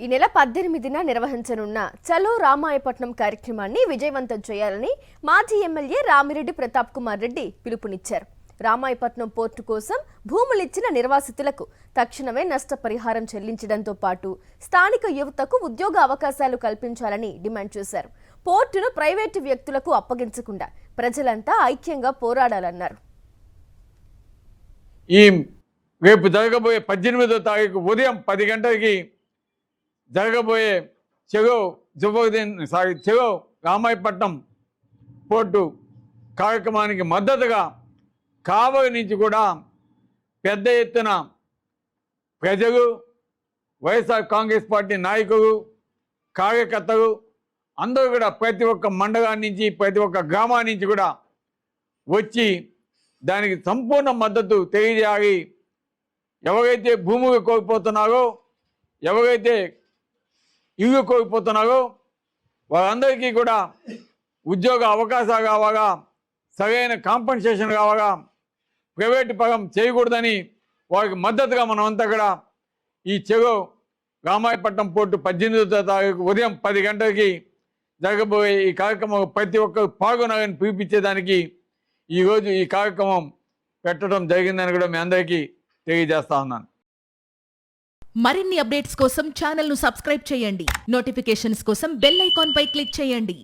ఈ నెల 18న నిర్వహించనున్న చలో రామాయపట్నం కార్యక్రమాన్ని విజయవంతం చేయాలని మాజీ ఎమ్మెల్యే రామిరెడ్డి ప్రతాప్ కుమార్ రెడ్డి పిలుపునిచ్చారు. రామాయపట్నం పోర్టు కోసం భూములిచ్చిన నిర్వాసితులకు తక్షణమే నష్టపరిహారం చెల్లించడంతో పాటు స్థానిక యువతకు ఉద్యోగ అవకాశాలు కల్పించాలని డిమాండ్ చేశారు. పోర్టును ప్రైవేటు వ్యక్తులకు అప్పగించకుండా ప్రజలంతా ఐక్యంగా పోరాడాలన్నారు. రేపు జరగబోయే 18వ తారీఖు ఉదయం 10 గంటలకి జరగబోయే చెరో రామాయపట్నం పోర్టు కార్యక్రమానికి మద్దతుగా కావలి నుంచి కూడా పెద్ద ఎత్తున ప్రజలు, వైఎస్ఆర్ కాంగ్రెస్ పార్టీ నాయకులు, కార్యకర్తలు అందరూ కూడా ప్రతి ఒక్క మండలం నుంచి ప్రతి ఒక్క గ్రామం నుంచి కూడా వచ్చి దానికి సంపూర్ణ మద్దతు తెలియజేయాలి. ఎవరైతే భూములు కోల్పోతున్నారో, ఎవరైతే ఇల్లు కోల్పోతున్నారో వారందరికీ కూడా ఉద్యోగ అవకాశాలు కావాలా, సరైన కాంపెన్సేషన్ కావాలా, ప్రైవేటు పరం చేయకూడదని వారికి మద్దతుగా మనం అంతా కూడా ఈ చెరో రామాయపట్నం పోర్టు 18వ తారీఖు ఉదయం 10 గంటలకి జరగబోయే ఈ కార్యక్రమం ప్రతి ఒక్కరు పాల్గొనాలని పిలిపించేదానికి ఈరోజు ఈ కార్యక్రమం పెట్టడం జరిగిందని కూడా మీ అందరికీ తెలియజేస్తా ఉన్నాను. మరిన్ని అప్డేట్స్ కోసం ఛానల్ ను సబ్స్క్రైబ్ చేయండి. నోటిఫికేషన్స్ కోసం బెల్ ఐకాన్ పై క్లిక్ చేయండి.